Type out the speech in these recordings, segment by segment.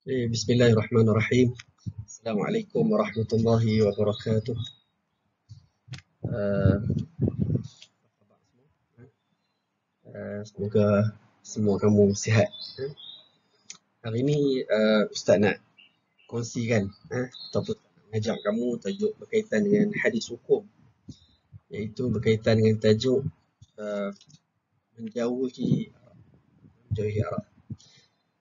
Bismillahirrahmanirrahim. Assalamualaikum warahmatullahi wabarakatuh. Uh, Semoga semua kamu sihat. Hari ini Ustaz nak kongsikan ataupun mengajak kamu tajuk berkaitan dengan hadis hukum, iaitu berkaitan dengan tajuk menjauhi Arab.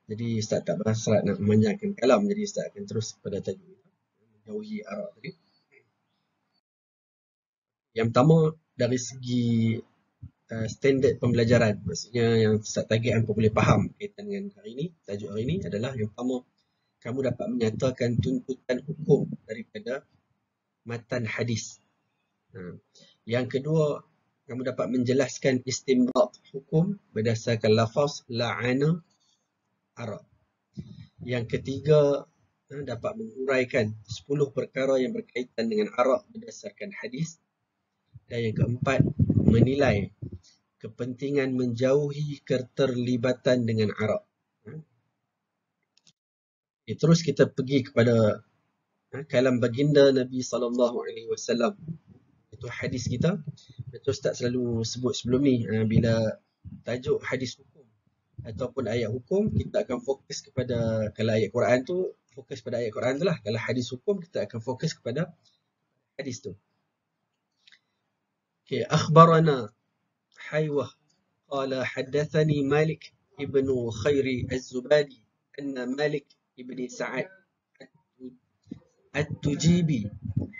Jadi Ustaz tak berhasrat nak memanjangkan kalam, jadi Ustaz akan terus pada tajuk menjauhi Arab tadi. Yang pertama dari segi standard pembelajaran, maksudnya yang Ustaz target hampa boleh faham kaitan dengan hari ini, tajuk hari ini adalah yang pertama, kamu dapat menyatakan tuntutan hukum daripada matan hadis. Yang kedua, kamu dapat menjelaskan istinbat hukum berdasarkan lafaz la'ana Arab. Yang ketiga, dapat menguraikan 10 perkara yang berkaitan dengan Arab berdasarkan hadis. Dan yang keempat, menilai kepentingan menjauhi keterlibatan dengan Arab. Terus kita pergi kepada kalam baginda Nabi SAW. Itu hadis kita. Itu Ustaz selalu sebut sebelum ni, bila tajuk hadis hukum ataupun ayat hukum, kita akan fokus kepada, kalau ayat Quran tu fokus pada ayat Quran tu lah. Kalau hadis hukum, kita akan fokus kepada hadis tu. Okay, akhbarana Haywah qala haddathani Malik ibn Khairi Az-Zubadi anna Malik ibn Sa'ad At-Tujibi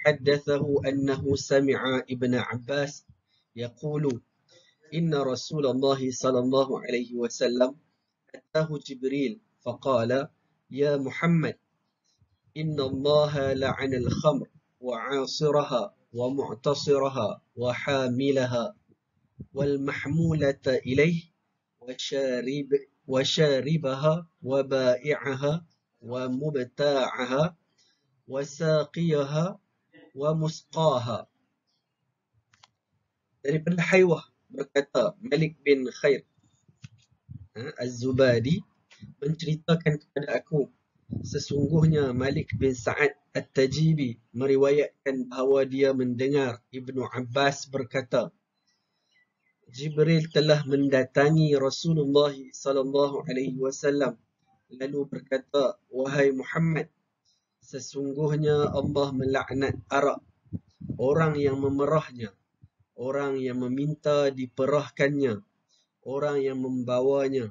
haddathahu annahu sami'a Ibn Abbas yaqulu inna Rasulullah sallallahu alaihi wasallam atahu Jibril faqala ya Muhammad inna Allah la'ana al-khamr wa 'asiraha wa mu'tasiraha wa hamilaha والمحمولة إليه وشاربها وبائعها ومبتاعها وساقيها ومسقاها. Daripada Haywah berkata, Malik bin Khair Az-Zubadi menceritakan kepada aku, sesungguhnya Malik bin Sa'ad At-Tajibi meriwayatkan bahawa dia mendengar Ibnu Abbas berkata, Jibril telah mendatangi Rasulullah sallallahu alaihi wasallam lalu berkata, wahai Muhammad, sesungguhnya Allah melaknat Arab, orang yang memerahnya, orang yang meminta diperahkannya, orang yang membawanya,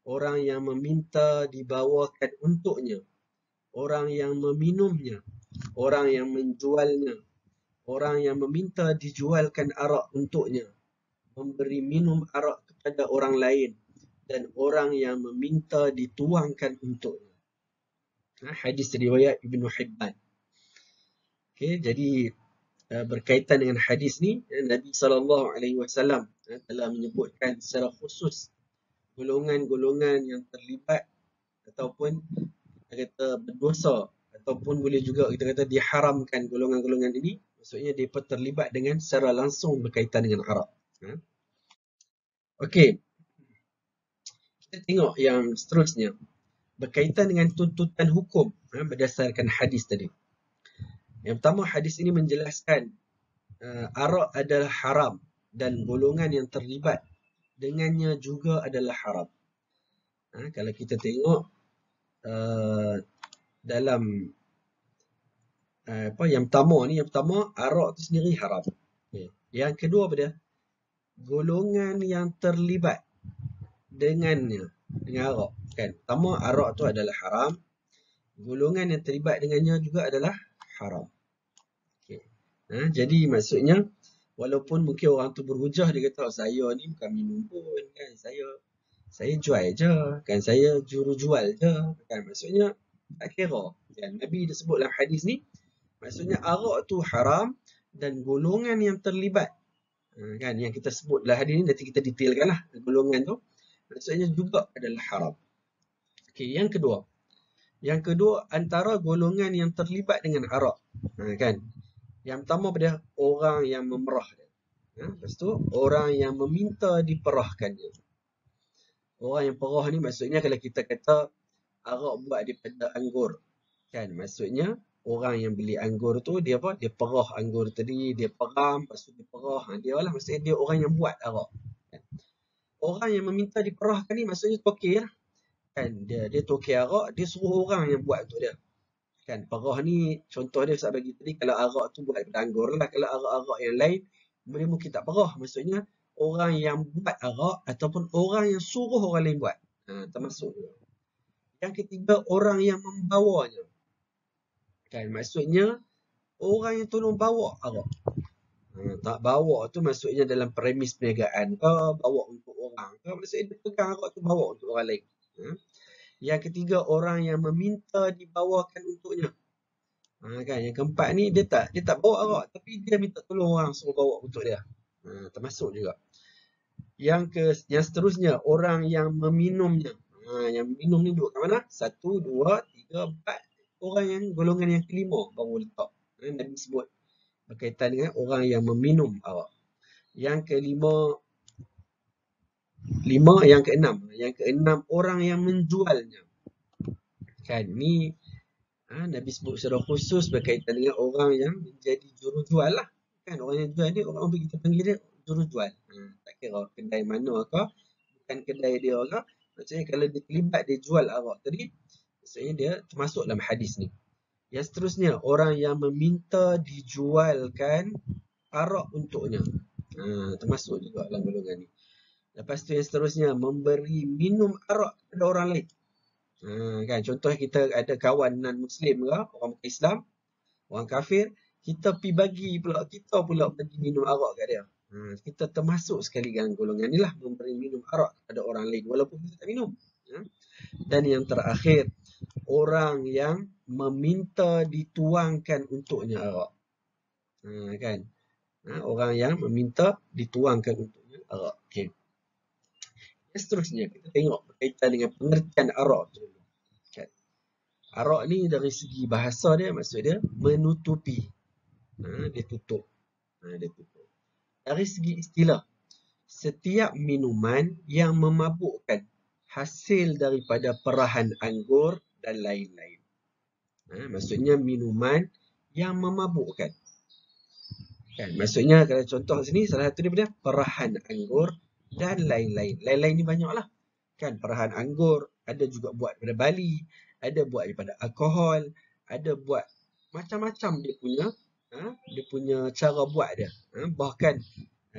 orang yang meminta dibawakan untuknya, orang yang meminumnya, orang yang menjualnya, orang yang meminta dijualkan arak untuknya, memberi minum arak kepada orang lain, dan orang yang meminta dituangkan untuknya. Hadis riwayat Ibnu Hibban. Okay, jadi berkaitan dengan hadis ni, Nabi SAW telah menyebutkan secara khusus golongan-golongan yang terlibat ataupun kita kata berdosa, ataupun boleh juga kita kata diharamkan golongan-golongan ini, maksudnya mereka terlibat dengan secara langsung berkaitan dengan Arab. Okey, kita tengok yang seterusnya berkaitan dengan tuntutan hukum berdasarkan hadis tadi. Yang pertama, hadis ini menjelaskan Arab adalah haram dan golongan yang terlibat dengannya juga adalah haram. Kalau kita tengok dalam yang pertama Arab itu sendiri haram. Yang kedua pada golongan yang terlibat dengannya, dengan Arab kan. Pertama, Arab tu adalah haram, golongan yang terlibat dengannya juga adalah haram. Okay. Jadi maksudnya, walaupun mungkin orang tu berhujah, dia kata, saya ni bukan minum pun kan, saya jual je kan, saya juru jual je kan. Maksudnya tak kira kan. Nabi dia sebut dalam hadis ni, maksudnya Arab tu haram dan golongan yang terlibat kan, yang kita sebut dalam hadis ni, nanti kita detailkan lah golongan tu, maksudnya juga adalah haram. Okay, yang kedua antara golongan yang terlibat dengan Arab kan, yang pertama pada orang yang memerah dia, lepas tu orang yang meminta diperahkannya. Orang yang perah ni maksudnya kalau kita kata arak buat daripada anggur. Kan, maksudnya orang yang beli anggur tu dia apa? Dia perah anggur tadi, dia peram, lepas tu dia perah. Dia lah maksudnya dia orang yang buat arak. Kan. Orang yang meminta diperahkan ni maksudnya tokey lah. Kan, dia tokey arak, dia suruh orang yang buat untuk dia. Kan, perah ni contoh dia Ustaz bagi tadi, kalau arak tu buat daripada anggur lah. Kalau arak-arak yang lain dia mungkin tak perah. Maksudnya orang yang buat arak ataupun orang yang suruh orang lain buat. Termasuk juga. Yang ketiga, orang yang membawanya. Kan, maksudnya orang yang tolong bawa arak. Tak bawa tu maksudnya dalam premis perniagaan ke, bawa untuk orang ke, maksudnya dia pegang arak tu bawa untuk orang lain. Yang ketiga, orang yang meminta dibawakan untuknya. Kan, yang keempat ni dia tak bawa arak tapi dia minta tolong orang suruh bawa untuk dia. Termasuk juga. Yang seterusnya, orang yang meminumnya. Yang minum ni duduk kat mana? 1, 2, 3, 4. Orang yang golongan yang kelima baru letak. Nabi sebut berkaitan dengan orang yang meminum arak. Yang yang keenam orang yang menjualnya. Kan, ni Nabi sebut secara khusus berkaitan dengan orang yang menjadi jurujual lah. Kan, orang yang jual ni orang kita panggil dia jurujual. Tak kira kedai mana ke, bukan kedai dia ke. Maksudnya kalau dia terlibat dia jual arak tadi, maksudnya dia termasuk dalam hadis ni. Yang seterusnya, orang yang meminta dijualkan arak untuknya. Termasuk juga dalam golongan ni. Lepas tu yang seterusnya, memberi minum arak kepada orang lain. Kan, contoh kita ada kawan non-Muslim ke, orang bukan Islam, orang kafir, kita bagi minum arak kat dia. Kita termasuk sekali dalam golongan ni lah, memberi minum arak kepada orang lain walaupun kita tak minum. Dan yang terakhir, orang yang meminta dituangkan untuknya arak. Kan? Orang yang meminta dituangkan untuknya arak. Okay. Yang seterusnya, kita tengok berkaitan dengan pengertian arak tu. Kan? Arak ni dari segi bahasa dia, maksud dia menutupi. Dia tutup. Dari segi istilah, setiap minuman yang memabukkan hasil daripada perahan anggur dan lain-lain. Maksudnya minuman yang memabukkan. Kan, maksudnya kalau contoh sini salah satu daripada perahan anggur dan lain-lain. Lain-lain ni banyaklah. Kan, perahan anggur ada juga buat daripada bali, ada buat daripada alkohol, ada buat macam-macam dia punya cara buat dia. Bahkan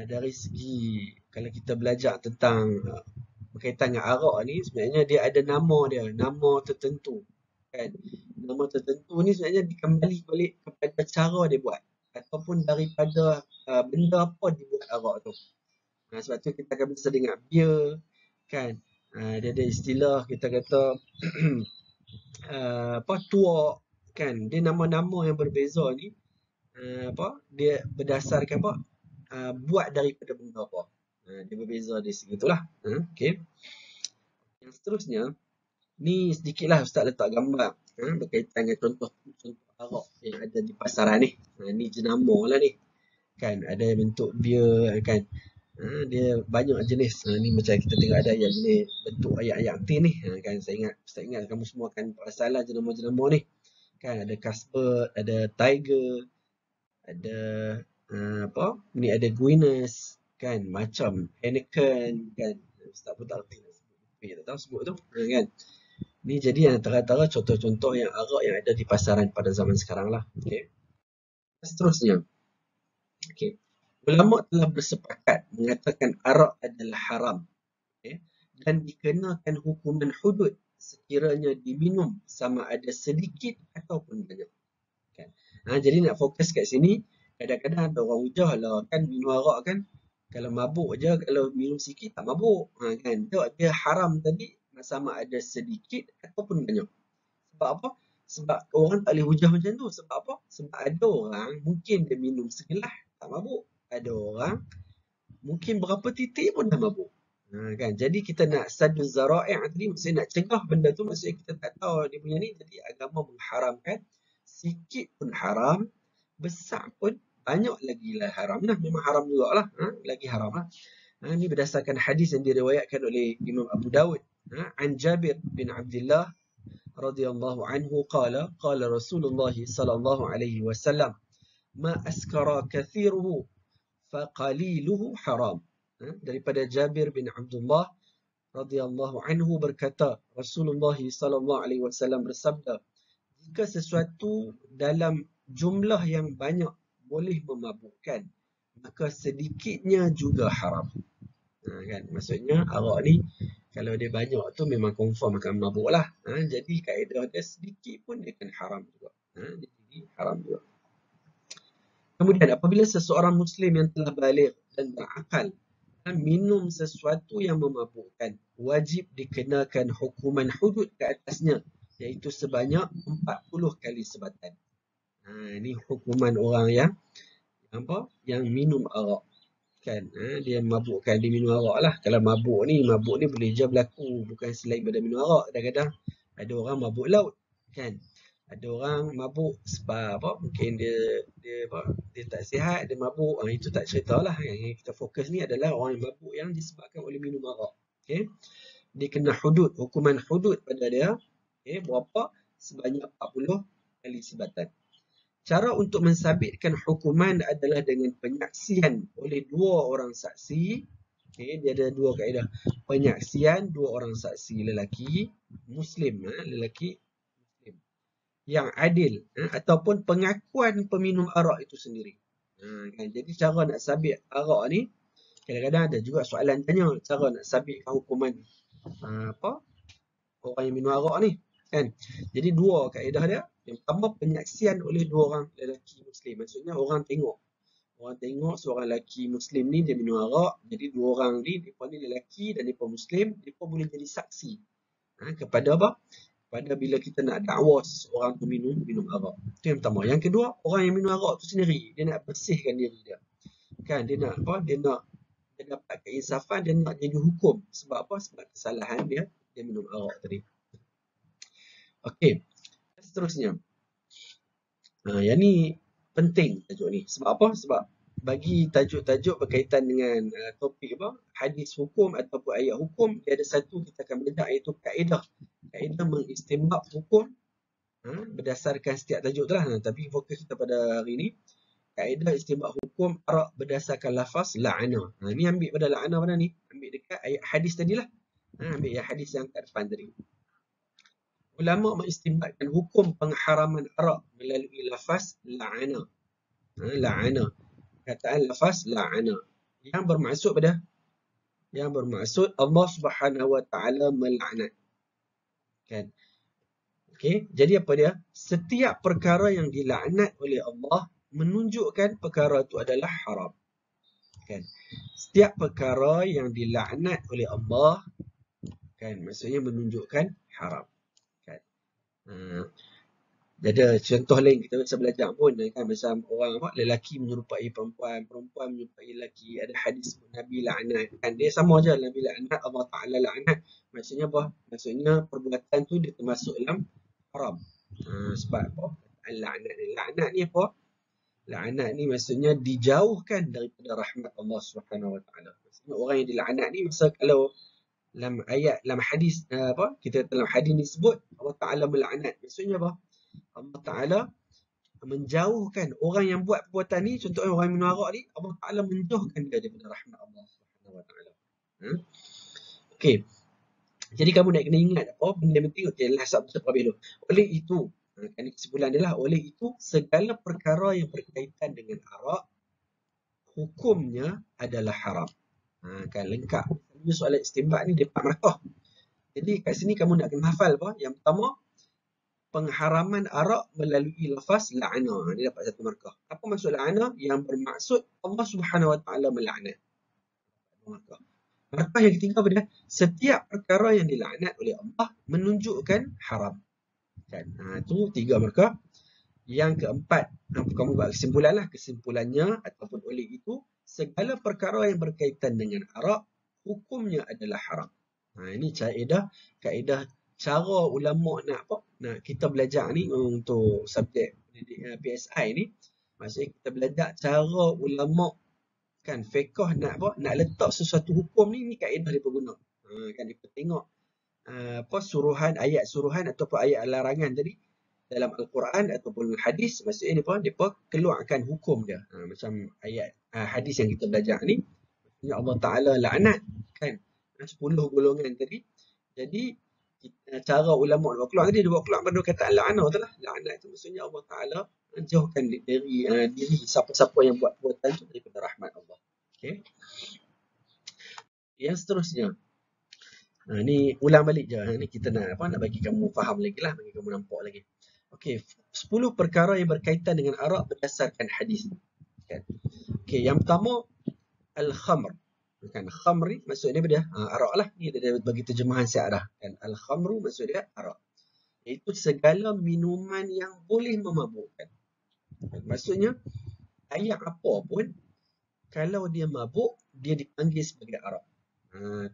dari segi kalau kita belajar tentang berkaitan dengan arak ni, sebenarnya dia ada nama tertentu. Kan? Nama tertentu ni sebenarnya dikembali balik kepada cara dia buat ataupun daripada benda apa dibuat arak tu. Sebab tu kita akan biasa dengar beer, kan? Dia ada istilah kita kata tuak, kan? Dia nama-nama yang berbeza ni dia berdasarkan buat daripada benda apa. Dia berbeza dari segi itulah. Okay. Yang seterusnya, ni sedikitlah Ustaz letak gambar berkaitan dengan contoh arak yang ada di pasaran ni. Ni jenama lah ni. Kan, ada bentuk beer, kan. Dia banyak jenis. Ni macam kita tengok ada yang jenis bentuk ayat-ayat tin ni. Kan, saya ingat kamu semua akan perasan lah jenama-jenama ni. Kan, ada Casper, ada Tiger, ada ni ada Guinness, kan, macam Heineken, kan. Ustaz pun tak erti tak tahu sebut tu, kan. Ni jadi antara contoh-contoh yang arak yang ada di pasaran pada zaman sekarang lah. Okay. Seterusnya, okay. Ulama telah bersepakat mengatakan arak adalah haram, okay, dan dikenakan hukuman hudud sekiranya diminum sama ada sedikit ataupun banyak. Kan. Jadi nak fokus kat sini, kadang-kadang ada orang hujah lah, kan, minum arak kan, kalau mabuk je, kalau minum sikit tak mabuk. Kan, dia haram tadi sama ada sedikit ataupun banyak. Sebab apa? Sebab orang tak boleh hujah macam tu. Sebab apa? Sebab ada orang mungkin dia minum segelas tak mabuk. Ada orang mungkin berapa titik pun dah mabuk. Kan? Jadi kita nak saddu zara'i' tadi, maksudnya nak cegah benda tu, maksudnya kita tak tahu dia punya ni. Jadi agama mengharamkan sikit pun haram, besar pun banyak lagi lah haram lah. Memang haram juga lah. Lagi haram lah. Ini berdasarkan hadis yang diriwayatkan oleh Imam Abu Dawud. An Jabir bin Abdullah radhiyallahu anhu qala qala Rasulullah sallallahu alaihi wasallam ma askara kathiruhu faqaliluhu haram. Daripada Jabir bin Abdullah radhiyallahu anhu berkata, Rasulullah sallallahu alaihi wasallam bersabda, jika sesuatu dalam jumlah yang banyak boleh memabukkan, maka sedikitnya juga haram. Kan? Maksudnya arak ni kalau dia banyak tu memang confirm akan mabuk lah. Jadi kaedah dia sedikit pun dia akan haram juga. Jadi haram juga. Kemudian apabila seseorang Muslim yang telah baligh dan berakal minum sesuatu yang memabukkan, wajib dikenakan hukuman hudud ke atasnya, iaitu sebanyak 40 kali sebatan. Ini hukuman orang yang minum arak. Kan? Dia mabukkan, dia minum arak lah. Kalau mabuk ni boleh je berlaku, bukan selain pada minum arak. Kadang-kadang ada orang mabuk laut. Kan? Ada orang mabuk sebab mungkin dia tak sihat, dia mabuk. Itu tak ceritalah. Yang kita fokus ni adalah orang yang mabuk yang disebabkan oleh minum arak. Okay? Dia kena hudud, hukuman hudud pada dia. Okay? Berapa? Sebanyak 40 kali sebatan. Cara untuk mensabitkan hukuman adalah dengan penyaksian oleh 2 orang saksi. Okay? Dia ada 2 kaedah. Penyaksian 2 orang saksi lelaki Muslim, lelaki yang adil, ataupun pengakuan peminum arak itu sendiri. Kan? Jadi cara nak sabit arak ni, kadang-kadang ada juga soalan tanya, cara nak sabitkan hukuman orang yang minum arak ni. Kan? Jadi 2 kaedah dia. Yang pertama, penyaksian oleh 2 orang lelaki Muslim. Maksudnya orang tengok seorang lelaki Muslim ni dia minum arak. Jadi 2 orang ni, mereka ni lelaki dan mereka Muslim, mereka boleh jadi saksi kepada apa? Pada bila kita nak dakwa seorang tu minum arak. Itu yang pertama. Yang kedua, orang yang minum arak tu sendiri, dia nak bersihkan diri dia. Kan? Dia nak dia dapat keinsafan, dia nak jadi hukum. Sebab apa? Sebab kesalahan dia minum arak tadi. Okey. Seterusnya. Yang ni penting tajuk ni. Sebab apa? Sebab bagi tajuk-tajuk berkaitan dengan topik hadis hukum ataupun ayat hukum, dia ada satu kita akan belajar, iaitu kaedah mengistinbat hukum berdasarkan setiap tajuk tu lah. Tapi fokus kita pada hari ni, kaedah istinbat hukum arak berdasarkan lafaz la'ana. Ni ambil pada la'ana mana ni? Ambil dekat ayat hadis tadilah. Ambil ayat hadis yang kat depan tadi. Ulama mengistinbatkan hukum pengharaman arak melalui lafaz la'ana. La'ana. Kataan lafaz la'ana. Yang bermaksud Allah Subhanahu Wa Taala melaknat. Kan? Okey, jadi apa dia? Setiap perkara yang dilaknat oleh Allah menunjukkan perkara itu adalah haram. Kan? Setiap perkara yang dilaknat oleh Allah, kan, maksudnya menunjukkan haram. Kan? Jadi contoh lain kita bisa belajar pun, kan, macam orang lelaki menyerupai perempuan, perempuan menyerupai lelaki. Ada hadis Nabi laknat, kan, dia sama je, Nabi laknat, Allah Taala laknat. Maksudnya apa? Maksudnya perbuatan tu dia termasuk dalam haram. Sebab apa? Laknat ni apa? Laknat ni maksudnya dijauhkan daripada rahmat Allah Subhanahu Wa Taala. Maksudnya orang yang dilaknat ni, masa kalau dalam ayat, dalam hadis kita dalam hadis ni sebut Allah Taala melaknat. Maksudnya apa? Allah Taala menjauhkan orang yang buat perbuatan ni, contohnya orang minum arak ni, Allah Taala menjauhkan dia daripada rahmat Allah Subhanahu Wa Taala. Okey. Jadi kamu nak kena ingat benda penting. Okey, last subject dulu. Oleh itu, kan kesimpulan dia lah, oleh itu segala perkara yang berkaitan dengan arak hukumnya adalah haram. Kan lengkap. Soalan istinbat ni dia 4 markah. Jadi kat sini kamu nak kena hafal Yang pertama, pengharaman arak melalui lafaz la'ana. Dia dapat 1 markah. Apa maksud la'ana? Yang bermaksud Allah Subhanahu Wa Taala melaknat. Markah. Markah yang ketiga pada setiap perkara yang dilaknat oleh Allah menunjukkan haram. Kan? Itu 3 markah. Yang keempat, kamu buat kesimpulan lah. Kesimpulannya ataupun oleh itu, segala perkara yang berkaitan dengan arak hukumnya adalah haram. Ini kaedah cara ulama nak kita belajar ni untuk subjek PSI ni. Maksudnya kita belajar cara ulama, kan, fiqh nak letak sesuatu hukum ni kaedah dia guna. Kan dia tengok suruhan, ayat suruhan ataupun ayat larangan tadi dalam Al-Quran ataupun hadis, maksudnya depa keluarkan hukum dia. Macam ayat hadis yang kita belajar ni, maksudnya Allah Taala laknat kan 10 golongan tadi. Jadi cara ulama buat keluar tadi, dia buat keluar pada kataan laknat tu lah. Laknat tu maksudnya Allah Taala jauhkan diri siapa-siapa yang buat perbuatan tu daripada rahmat Allah. Okey. Yang seterusnya, ni ulang balik je. Ni kita nak bagi kamu faham lagi lah, bagi kamu nampak lagi. Okey, 10 perkara yang berkaitan dengan arak berdasarkan hadis. Kan? Okey, yang pertama al-khamr. Kan khamr ni maksud dia apa? Arak lah. Ni dia bagi terjemahan syarah. Kan al-khamru maksud dia arak. Iaitu segala minuman yang boleh memabukkan. Maksudnya ayat apa pun kalau dia mabuk, dia dipanggil sebagai arak.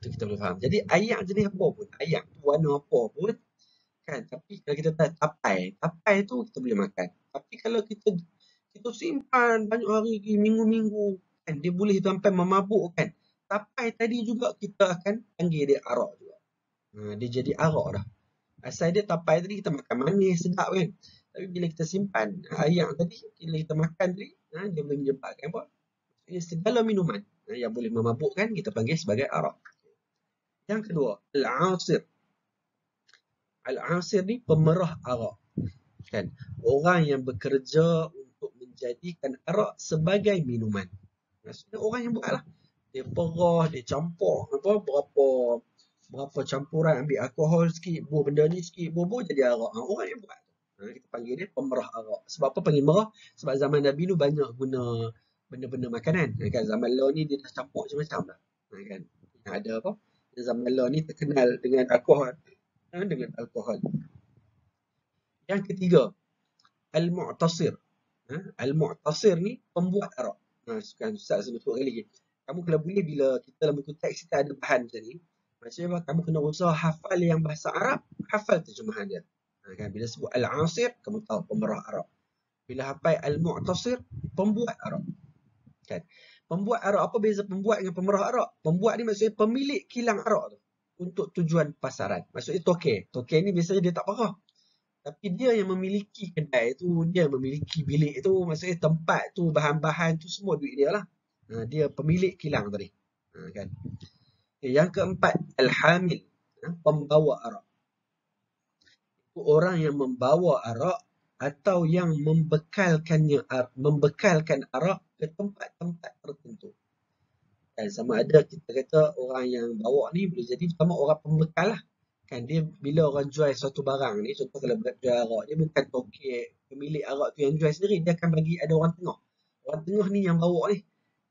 Tu kita boleh faham. Jadi ayat jenis apa pun, ayat warna apa pun kan, tapi kalau kita tapai tu kita boleh makan. Tapi kalau kita simpan banyak hari, minggu-minggu kan, dia boleh sampai memabukkan. Tapai tadi juga kita akan panggil dia arak juga. Dia jadi arak dah. Asal dia tapai tadi kita makan manis sedap kan. Tapi bila kita simpan ayam tadi, bila kita makan tadi, dia boleh menyebabkan apa? Segala minuman yang boleh memabukkan kita panggil sebagai arak. Yang kedua, al-asir. Al-asir ni pemerah arak. Kan? Orang yang bekerja untuk menjadikan arak sebagai minuman. Maksudnya orang yang buat lah. Dia perah, dia campur berapa campuran, ambil alkohol sikit, buah benda ni sikit, buah jadi arak. Orang yang buat. Kita panggil dia pemerah arak. Sebab apa panggil merah? Sebab zaman Nabi ni banyak guna benda-benda makanan. Kan? Zaman law ni dia dah campur macam-macam dah. Kan? Ada apa? Zaman law ni terkenal dengan alkohol. Yang ketiga, al-mu'tasir. Al-mu'tasir ni pembuat arak. Kan Ustaz sebut lagi. Kamu kalau boleh bila kita dalam buku teks kita ada bahan macam ni, maksudnya kamu kena usaha hafal yang bahasa Arab, hafal terjemahan dia. Kan bila sebut al-asir, kamu tahu pemerah arak. Bila hafal al-mu'tasir, pembuat arak. Kan? Pembuat arak, apa beza pembuat dengan pemerah arak? Pembuat ni maksudnya pemilik kilang arak tu untuk tujuan pasaran. Maksudnya tokey. Tokey ni biasanya dia tak parah. Tapi dia yang memiliki kedai tu, dia memiliki bilik tu, maksudnya tempat tu, bahan-bahan tu semua duit dia lah. Dia pemilik kilang tadi. Kan? Yang keempat, al-hamil. Pembawa arak. Itu orang yang membawa arak atau yang membekalkan arak ke tempat-tempat tertentu. Dan sama ada kita kata orang yang bawa ni boleh jadi pertama orang pembekal lah. Kan dia bila orang jual suatu barang ni, contoh kalau jual arak, dia bukan tokek pemilik arak tu yang jual sendiri, dia akan bagi ada orang tengah. Orang tengah ni yang bawa ni.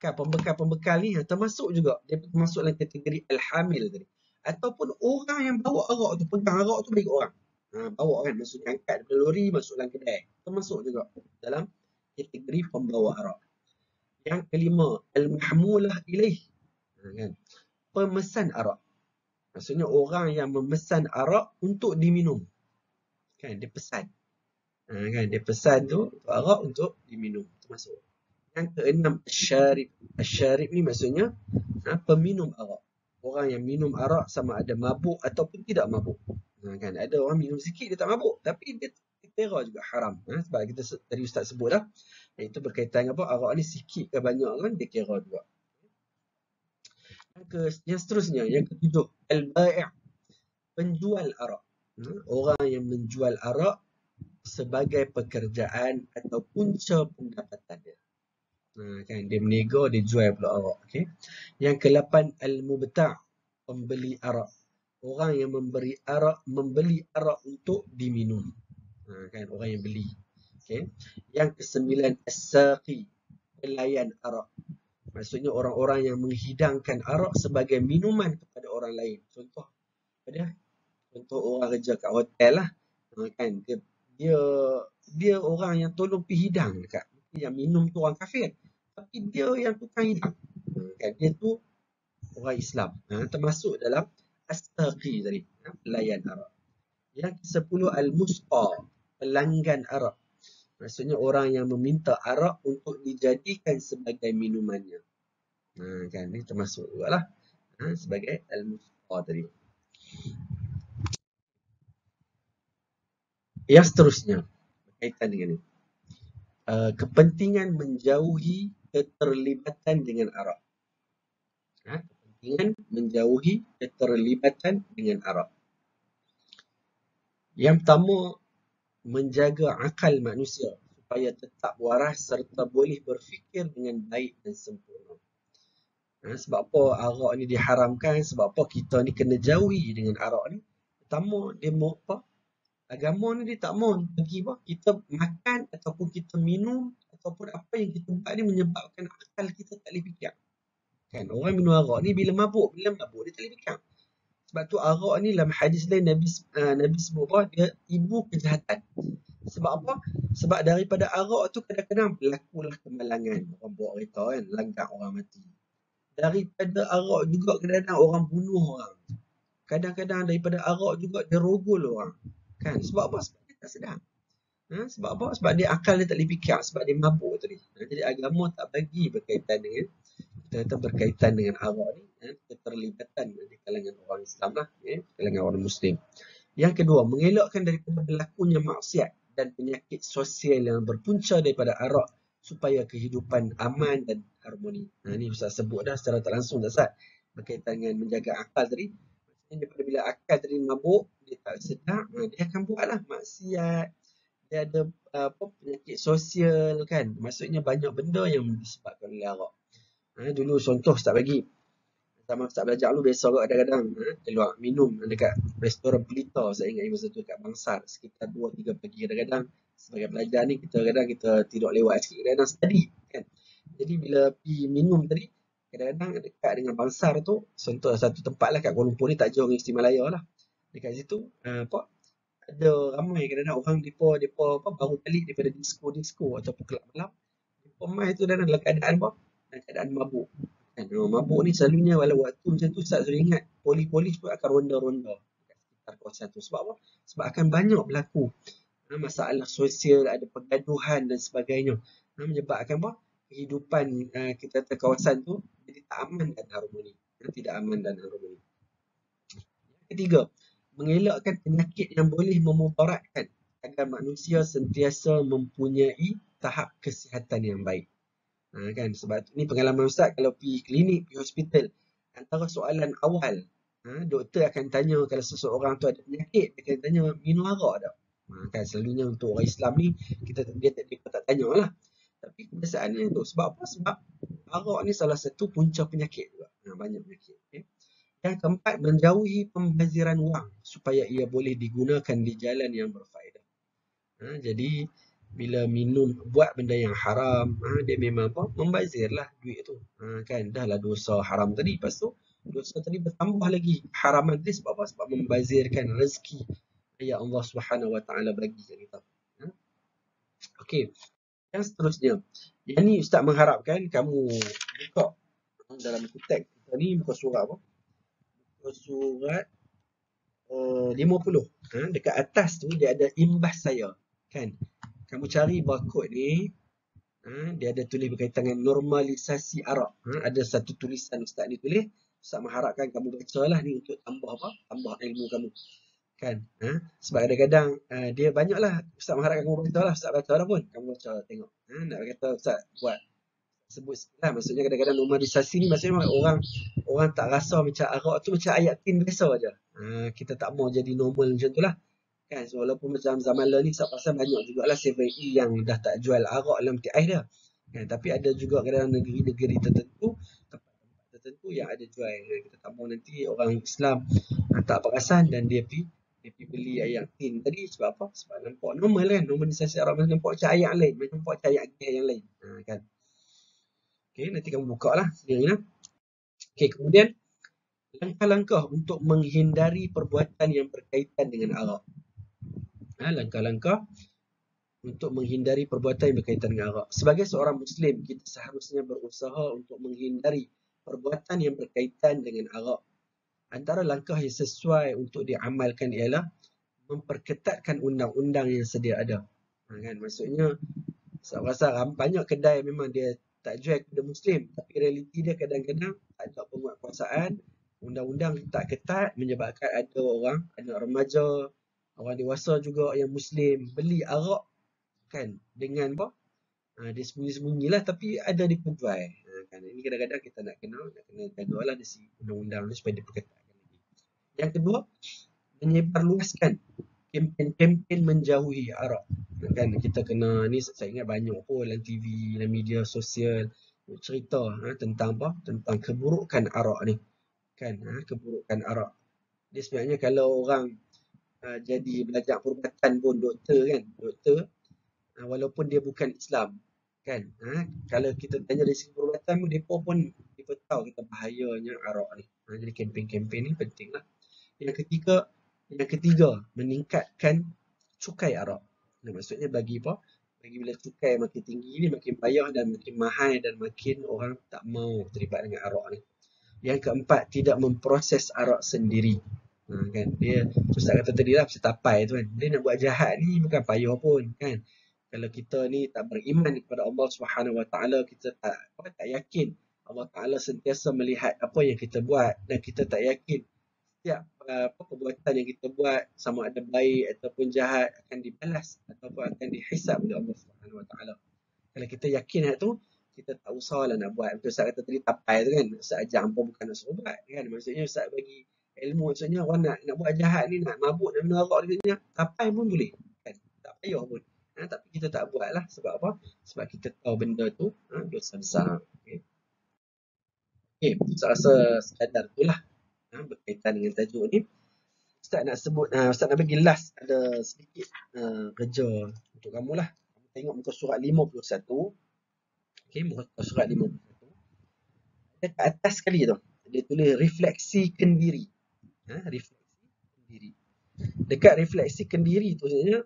Kan pembekal-pembekal ni termasuk juga, dia termasuk dalam kategori al-hamil tadi. Ataupun orang yang bawa arak tu, pegang arak tu bagi orang. Bawa kan, maksudnya angkat dari lori masuk dalam kedai. Termasuk juga dalam kategori pembawa arak. Yang kelima, al-mahmulah ilaih. Kan? Pemesan arak. Maksudnya orang yang memesan arak untuk diminum. Kan dia pesan. Kan dia pesan tu arak untuk diminum, termasuk. Yang keenam, asyarib. Asyarib ni maksudnya peminum arak. Orang yang minum arak sama ada mabuk ataupun tidak mabuk. Kan ada orang minum sikit dia tak mabuk, tapi dia kira juga haram. Sebab kita tadi Ustaz sebut dah, itu berkaitan dengan apa? Arak ni sikit ke banyak kan dia kira juga. Yang seterusnya, yang ketujuh, al-bai'. Penjual arak. Orang yang menjual arak sebagai pekerjaan atau punca pendapatan dia. Kan dia berniaga, dia jual pula arak. Okay? Yang ke-8, al-mubta'. Pembeli arak. Orang yang membeli arak untuk diminum. Kan orang yang beli. Okay? Yang ke-9, as-saqi. Pelayan arak. Maksudnya orang-orang yang menghidangkan arak sebagai minuman kepada orang lain. Contoh orang kerja kat hotel lah. Kan dia orang yang tolong pergi hidang dekat. Yang minum tu orang kafir. Tapi dia yang tukang hidang. Kan dia tu orang Islam. Termasuk dalam as-saqi tadi. Pelayan arak. Yang ke-10, al-musqa. Pelanggan arak. Maksudnya orang yang meminta arak untuk dijadikan sebagai minumannya. Kan ni termasuk juga lah. Sebagai al-musqa tadi. Yang seterusnya berkaitan dengan ini. Kepentingan menjauhi keterlibatan dengan arak. Kepentingan menjauhi keterlibatan dengan arak. Yang pertama, menjaga akal manusia supaya tetap waras serta boleh berfikir dengan baik dan sempurna. Sebab apa arak ni diharamkan? Sebab apa kita ni kena jauhi dengan arak ni? Pertama, dia mau apa? Agama ni dia tak mau bagi apa? Kita makan ataupun kita minum ataupun apa yang kita buat ni menyebabkan akal kita tak boleh fikir. Kan? Orang minum arak ni bila mabuk dia tak boleh fikir. Sebab tu arak ni dalam hadis lain Nabi sebut apa? Dia ibu kejahatan. Sebab apa? Sebab daripada arak tu kadang-kadang berlakulah kemalangan. Orang bawa kereta kan, langgar orang mati. Daripada arak juga kadang-kadang orang bunuh orang. Kadang-kadang daripada arak juga dia rogol orang. Kan? Sebab apa? Sebab dia tak sedar. Sebab apa? Sebab dia akal dia tak boleh fikir. Sebab dia mabuk tadi. Jadi agama tak bagi berkaitan dengan kita berkaitan dengan arak ni. Keterlibatan di kalangan orang Islam lah. Kalangan orang Muslim. Yang kedua, mengelakkan daripada berlakunya maksiat dan penyakit sosial yang berpunca daripada arak supaya kehidupan aman dan harmoni. Ini Ustaz sebut dah secara tak langsung tak Ustaz. Berkaitan dengan menjaga akal tadi. Maksudnya daripada bila akal tadi mabuk, dia tak sedar, dia akan buatlah maksiat. Dia ada penyakit sosial kan. Maksudnya banyak benda yang disebabkan oleh arak. Dulu contoh Ustaz bagi. Zaman Ustaz belajar dulu biasa kot kadang-kadang keluar minum dekat restoran Pelita. Saya ingat masa tu kat Bangsar sekitar 2-3 pagi kadang-kadang. Sebagai pelajar ni kadang-kadang kita tidur lewat sikit, kadang-kadang study kan. Jadi bila pergi minum tadi, kadang-kadang dekat dengan Bangsar tu, contoh satu tempat lah kat Kuala Lumpur ni, tak jauh dengan Istimewa Malaya lah. Dekat situ ada ramai kadang-kadang orang depa baru balik daripada disco ataupun kelab malam. Depa mai tu dalam keadaan dalam keadaan mabuk. Kan? Mabuk ni selalunya walau waktu macam tu Ustaz selalu ingat polis pun akan ronda-ronda dekat sekitar kawasan tu. Sebab apa? Sebab akan banyak berlaku masalah sosial, ada pergaduhan dan sebagainya. Menyebabkan kehidupan kita di kawasan tu jadi tak aman dan harmoni. Tidak aman dan harmoni. Yang ketiga, mengelakkan penyakit yang boleh memudaratkan agar manusia sentiasa mempunyai tahap kesihatan yang baik. Kan? Sebab ni pengalaman Ustaz kalau pergi klinik, pergi hospital, antara soalan awal, doktor akan tanya kalau seseorang tu ada penyakit, dia akan tanya minum arak tak? Kan selalunya untuk orang Islam ni dia tak tanya lah. Tapi kebiasaannya tu sebab apa? Sebab arak ni salah satu punca penyakit juga. Banyak penyakit. Okay? Yang keempat, menjauhi pembaziran wang supaya ia boleh digunakan di jalan yang berfaedah. Jadi bila minum buat benda yang haram, dia memang membazirlah duit tu. Kan dah lah dosa haram tadi, lepas tu dosa tadi bertambah lagi haraman tadi sebab apa? Sebab membazirkan rezeki yang Allah Subhanahu Wa Taala bagi kat kita. Okey, yang seterusnya. Yang ni Ustaz mengharapkan kamu buka dalam teks kita ni, buka surat apa? Buka surat 50. Dekat atas tu dia ada imbas saya. Kan? Kamu cari barcode ni, dia ada tulis berkaitan dengan normalisasi arak. Ada satu tulisan Ustaz ni tulis. Ustaz mengharapkan kamu bacalah ni untuk tambah apa? Tambah ilmu kamu. Kan? Sebab kadang-kadang dia banyaklah. Ustaz mengharapkan kamu baca lah. Ustaz baca lah pun. Kamu baca tengok. Nak kata Ustaz buat sebut sikit lah. Maksudnya kadang-kadang normalisasi ni maksudnya orang tak rasa macam arak tu macam ayat tin biasa aja. Kita tak mau jadi normal macam tu lah. Kan? So, walaupun macam zaman lalu ni pasal banyak jugalah 7E yang dah tak jual arak dalam peti ais dia. Kan? Tapi ada juga kadang negeri-negeri tertentu, tempat-tempat tertentu yang ada jual. Kita tak mau nanti orang Islam tak perasan dan dia pergi beli ayam tin tadi. Sebab apa? Sebab nampak normal kan. Normalisasi arak nampak macam ayam lain. Macam nampak macam ayam yang lain. Kan? Okay, nanti kamu buka lah sendiri lah. Okay, kemudian langkah-langkah untuk menghindari perbuatan yang berkaitan dengan arak. Langkah-langkah untuk menghindari perbuatan yang berkaitan dengan arak. Sebagai seorang Muslim, kita seharusnya berusaha untuk menghindari perbuatan yang berkaitan dengan arak. Antara langkah yang sesuai untuk diamalkan ialah memperketatkan undang-undang yang sedia ada. Kan? Maksudnya, saya rasa banyak kedai memang dia tak jual kepada Muslim. Tapi realiti dia kadang-kadang tak ada penguatkuasaan. Undang-undang tak ketat menyebabkan ada orang, anak remaja, Orang dewasa juga yang Muslim beli arak kan dengan apa? Dia sembunyi-sembunyilah tapi ada di penjual. Kan ini kadang-kadang kita nak kena gaduh lah dari si undang-undang ni supaya diperketatkan lagi. Yang kedua, menyebarluaskan kempen-kempen menjauhi arak. Kan kita kena ni saya ingat banyak pun dalam TV, dalam media sosial cerita tentang apa? Tentang keburukan arak ni. Kan keburukan arak. Dia sebenarnya kalau orang jadi belajar perubatan pun doktor kan, doktor walaupun dia bukan Islam kan, kalau kita tanya dari segi perubatan pun mereka tahu kita bahayanya arak ni. Jadi kempen-kempen ni penting lah. Yang ketiga meningkatkan cukai arak. Maksudnya bagi apa? Bagi bila cukai makin tinggi ni makin payah dan makin mahal dan makin orang tak mau terlibat dengan arak ni. Yang keempat, tidak memproses arak sendiri. Kan dia Ustaz kata tadi lah pasal tapai tu kan, dia nak buat jahat ni bukan payah pun kan. Kalau kita ni tak beriman kepada Allah Subhanahu Wa Taala, kita tak yakin Allah Taala sentiasa melihat apa yang kita buat, dan kita tak yakin setiap perbuatan yang kita buat sama ada baik ataupun jahat akan dibalas ataupun akan dihisab oleh Allah Subhanahu Wa Taala. Kalau kita yakin hal tu, kita tak usahlah nak buat. Betul Ustaz kata tadi tapai tu kan, Ustaz ajar hampa bukan nak suruh buat kan. Maksudnya Ustaz bagi ilmu, maksudnya orang nak buat jahat ni, nak mabuk, nak minum arak ni, tapai pun boleh kan, tak payah pun. Tapi kita tak buat lah. Sebab apa? Sebab kita tahu benda tu dosa besar. Okay, saya rasa sekadar tu lah berkaitan dengan tajuk ni. Ustaz nak sebut, Ustaz nak bagi last ada sedikit kerja untuk kamu lah. Kamu tengok muka surat 51. Okay, muka surat 51. Dekat atas sekali tu, dia tulis refleksikan diri. Refleksikan diri. Dekat refleksikan diri tu sebenarnya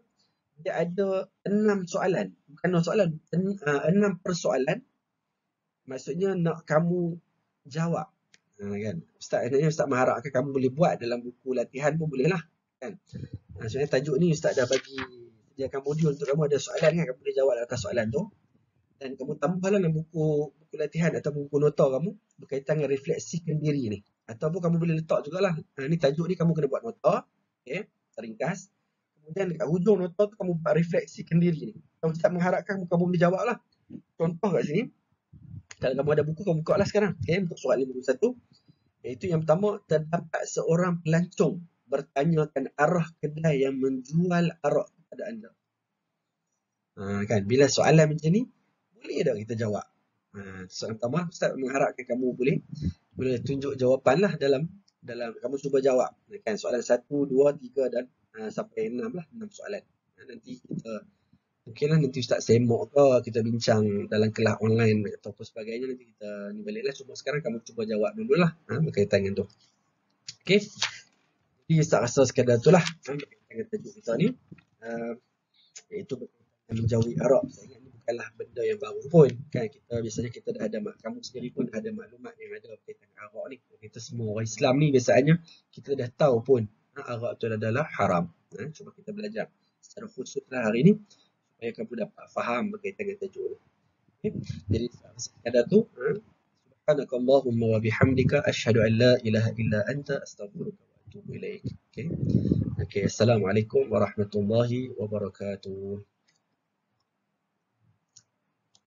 dia ada 6 soalan. Bukan 6 soalan, 6 persoalan. Maksudnya nak kamu jawab. Kan? Ustaz mengharapkan kamu boleh buat dalam buku latihan pun boleh lah. Kan? Sebenarnya tajuk ni Ustaz dah bagi sediakan modul untuk kamu, ada soalan kan, kamu boleh jawab atas soalan tu. Dan kamu tambahlah dalam buku latihan atau buku nota kamu berkaitan dengan refleksikan diri ni. Ataupun kamu boleh letak jugalah. Ni tajuk ni kamu kena buat nota. Okay? Teringkas. Kemudian dekat hujung nota tu kamu buat refleksikan diri ni. Kalau Ustaz mengharapkan kamu boleh jawab lah. Contoh kat sini. Kalau kamu ada buku, kamu buka lah sekarang. Okay? Untuk soalan 51. Iaitu yang pertama, terdapat seorang pelancong bertanyakan arah kedai yang menjual arak kepada anda. Kan? Bila soalan macam ni, boleh tak kita jawab? Soalan pertama, Ustaz mengharapkan kamu boleh tunjuk jawapan lah dalam kamu cuba jawab. Kan? Soalan 1, 2, 3 dan sampai 6 lah. 6 soalan. Nanti kita mungkinlah nanti Ustaz semok ke, kita bincang dalam kelas online ataupun sebagainya, nanti kita ni balik lah. Cuma sekarang kamu cuba jawab dululah berkaitan dengan tu. Okay. Jadi Ustaz rasa sekadar tu lah berkaitan dengan tajuk kita ni. Iaitu berkaitan dengan menjauhi arak. Saya ingat ni bukanlah benda yang baru pun. Kan biasanya kita dah ada, kamu sendiri pun dah ada maklumat yang ada berkaitan dengan arak ni. Kita semua orang Islam ni biasanya kita dah tahu pun arak tu adalah haram. Cuma kita belajar secara khusus lah hari ni supaya kamu dapat faham berkaitan dengan tajuk ni. Okay. Jadi sekadar tu, subhanakallahumma wa bihamdika asyhadu an la ilaha illa anta astaghfiruka wa atubu ilaik. Okay. Assalamualaikum warahmatullahi wabarakatuh.